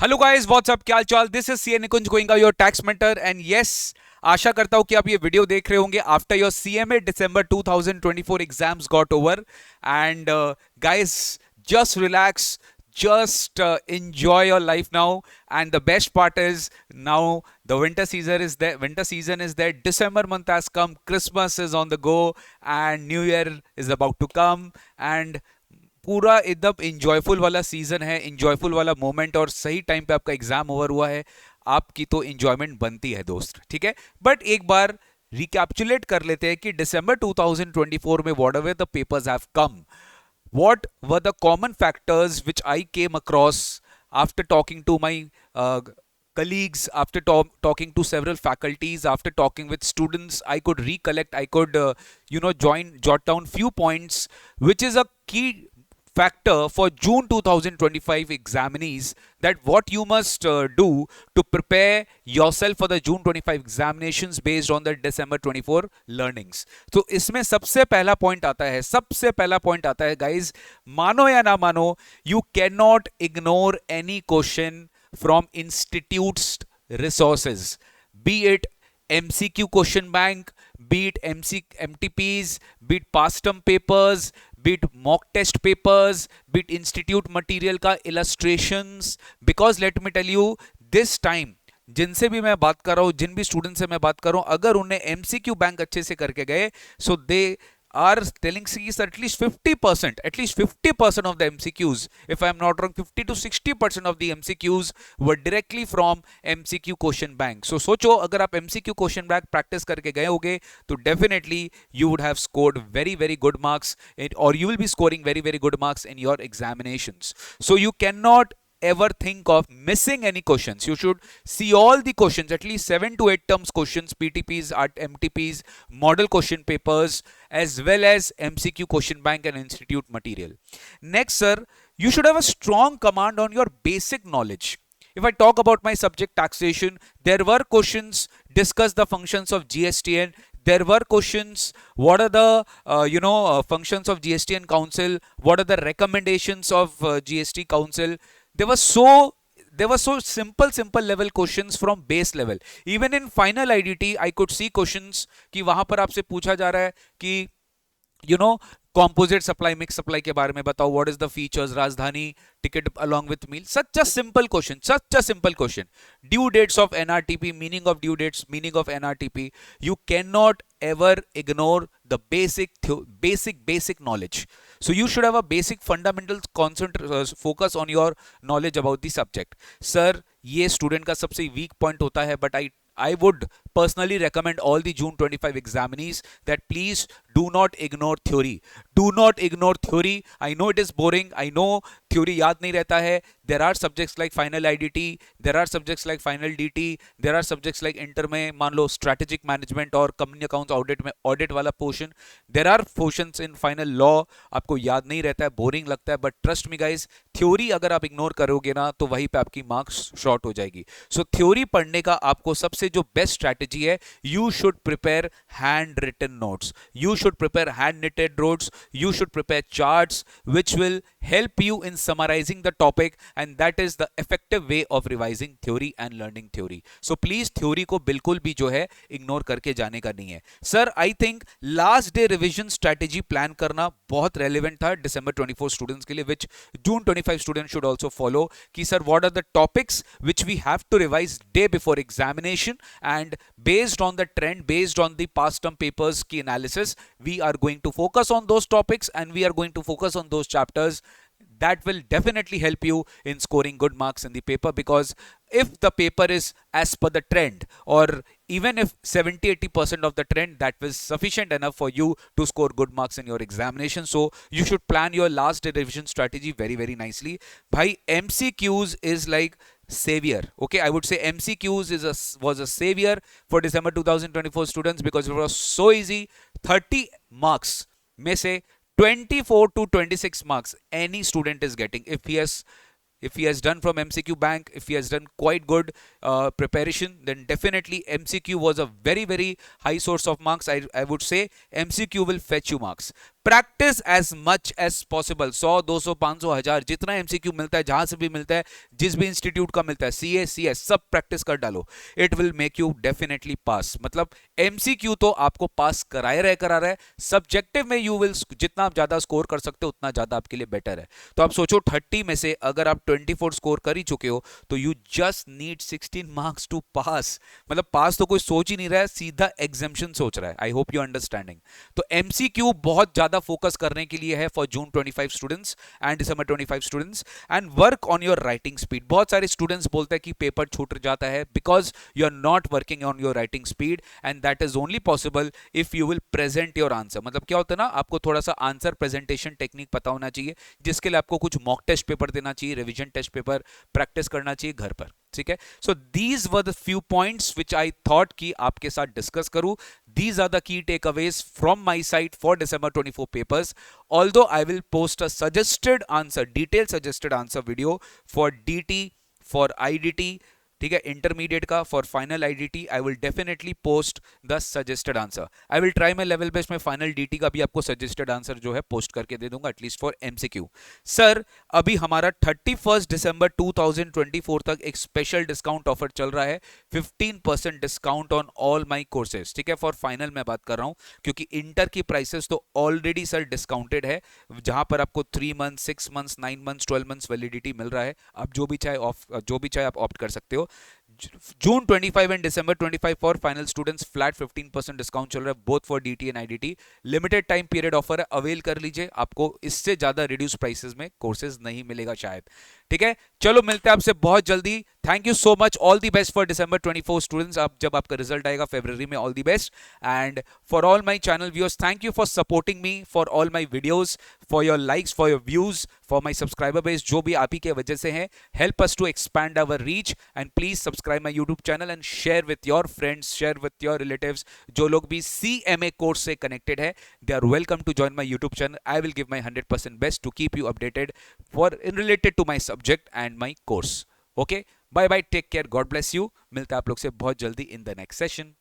Hello guys, WhatsApp, क्या हाल चाल। This is C Nikunj Goenka, your tax mentor. And yes, आशा करता हूं कि आप ये वीडियो देख रहे होंगे after your CMA December 2024 exams got over. And guys, just relax, just enjoy your life now. And the best part is, now the winter season is there, December month has come, Christmas is on the go, and New Year is about to come. And पूरा एकदम enjoyful वाला season है, enjoyful वाला moment, और सही time पे आपका exam over हुआ है। आपकी तो इंजॉयमेंट बनती है दोस्त, ठीक है। बट एक बार रिकैप्चुलेट कर लेते हैं कि दिसंबर 2024 में what ever the papers have come, what were the common factors which I came across after talking to my colleagues, after talking to several faculties, after talking with students. I could recollect, I could jot down few points which is a key factor for June 2025 examinees, that what you must do to prepare yourself for the June 25 examinations based on the December 24 learnings. तो इसमें सबसे पहला point आता है guys, मानो या ना मानो, you cannot ignore any question from institutes resources, be it MCQ question bank, be it MTPs, be it past term papers, be it mock test papers, be it institute material का illustrations. Because let me tell you, this time जिनसे भी मैं बात कर रहा हूँ, जिन भी student से मैं बात कर रहा हूँ, अगर उन्हें एमसीक्यू बैंक अच्छे से करके गए, सो दे are telling us that at least 50% of the MCQs, if I am not wrong, 50 to 60% of the MCQs were directly from MCQ question bank. So सोचो, अगर आप MCQ question bank practice करके गए होगे, तो definitely you would have scored very very good marks, or you will be scoring very very good marks in your examinations. So you cannot ever think of missing any questions. You should see all the questions, at least 7 to 8 terms questions, PTPs, MTPs, model question papers, as well as MCQ question bank and institute material. Next, sir, you should have a strong command on your basic knowledge. If I talk about my subject taxation, there were questions discuss the functions of GSTN. There were questions, what are the functions of GSTN council, what are the recommendations of GST council. There were so simple level questions from base level. Even in final IDT I could see questions कि वहां पर आपसे पूछा जा रहा है कि composite supply, mixed supply के बारे में बताओ, what is the features, राजधानी ticket along with meal. Such a simple question. Due dates of NRTP, meaning of due dates, meaning of NRTP. You cannot ever ignore the basic knowledge. So you should have a basic fundamental focus on your knowledge about the subject. Sir, ये student का सबसे weak point होता है, but I would personally recommend all the June 25 examinees that please do not ignore theory. Do not ignore theory. I know it is boring. I know theory याद नहीं रहता है. There are subjects like final IDT. There are subjects like final DT. There are subjects like inter में मान लो strategic management और company accounts audit में audit वाला portion. There are portions in final law. आपको याद नहीं रहता है, boring लगता है. But trust me guys, theory अगर आप ignore करोगे ना, तो वहीं पे आपकी marks short हो जाएगी. So theory पढ़ने का आपको सबसे जो best strategy है, you should prepare handwritten notes. You should prepare hand knitted notes. You should prepare charts which will help you in summarizing the topic, and that is the effective way of revising theory and learning theory. So please theory को बिल्कुल भी जो है ignore करके जाने का नहीं है. Sir, I think last day revision strategy plan करना बहुत relevant था December 24 students के लिए, which June 25 students should also follow. कि sir, what are the topics which we have to revise day before examination, and based on the trend, based on the past term papers की analysis, we are going to focus on those topics and we are going to focus on those chapters. That will definitely help you in scoring good marks in the paper, because if the paper is as per the trend, or even if 70-80% of the trend, that was sufficient enough for you to score good marks in your examination. So you should plan your last day revision strategy very very nicely. Bhai, MCQs is like savior. Okay, I would say MCQs was a savior for December 2024 students, because it was so easy. 30 marks में से 24 to 26 marks any student is getting if he has done from MCQ bank, if he has done quite good preparation, then definitely MCQ was a very very high source of marks. I would say MCQ will fetch you marks. Practice as much as possible. 100 200 500 1000 जितना MCQ मिलता है, जहां से भी मिलता है, जिस भी इंस्टीट्यूट का मिलता है, सीए सीएस सब प्रैक्टिस कर डालो। It will make you definitely pass. मतलब एमसीक्यू तो आपको पास करा रहा है, सब्जेक्टिव में यू विल, जितना आप ज्यादा स्कोर कर सकते हो उतना ज्यादा आपके लिए बेटर है। तो आप सोचो 30 में से अगर आप 24 स्कोर कर ही चुके हो तो you just need 16 marks to pass. मतलब पास तो कोई सोच ही नहीं रहा है, सीधा एग्जामिशन सोच रहा है। I hope you understanding. तो एमसीक्यू बहुत ज्यादा फोकस करने के लिए है for June 25 students and December 25 students. And work on your writing speed. बहुत सारे स्टूडेंट्स बोलते हैं कि पेपर छूट जाता है because you are not working on your writing speed, and that is only possible if you will present your answer. मतलब क्या होता है ना, आपको थोड़ा सा आंसर प्रेजेंटेशन टेक्निक पता होना चाहिए, जिसके लिए आपको कुछ मॉक टेस्ट पेपर देना चाहिए, रिवीजन टेस्ट पेपर प्रैक्टिस करना चाहिए घर पर। ठीक है, so these were the few points which I thought कि आपके साथ डिस्कस करूं। These are the key takeaways from my side for December 24 papers. Although I will post a suggested answer, detailed suggested answer video for DT, for IDT, ठीक है, intermediate का, for final IDT I will definitely post the suggested answer. I will try my level best में final DT का भी आपको suggested answer जो है post करके दे दूंगा, एटलीस्ट फॉर एमसीक्यू। सर अभी हमारा 31 दिसंबर 2024 तक एक स्पेशल डिस्काउंट ऑफर चल रहा है, 15% discount on all my courses. ठीक है, फॉर फाइनल मैं बात कर रहा हूं, क्योंकि इंटर की प्राइसेस तो ऑलरेडी सर डिस्काउंटेड है, जहां पर आपको 3 month 6 months 9 months 12 months validity मिल रहा है। आप जो भी चाहे आप ऑप्ट कर सकते हो। June 25 and December 25 for final students flat 15% discount चल रहा है, both for DT and IDT. Limited time period offer है, अवेल कर लीजिए, आपको इससे ज्यादा रिड्यूस प्राइसेस में कोर्सेज नहीं मिलेगा शायद। ठीक है, चलो मिलते हैं आपसे बहुत जल्दी। Thank you so much, all the best for December 24 students. आप जब आपका रिजल्ट आएगा फरवरी में, all the best. And for all my channel viewers, thank you for supporting me, for all my videos, for your likes, for your views, for my subscriber base, जो भी आप ही के वजह से है। Help us to expand our reach and please subscribe my YouTube channel and share with your friends, share with your relatives. जो लोग भी CMA कोर्स से कनेक्टेड है, they are welcome to join my YouTube channel. I will give my 100% best to keep you updated for in related to my subject and my course. Okay, bye bye, take care, God bless you. मिलता है आप लोग से बहुत जल्दी in the next session.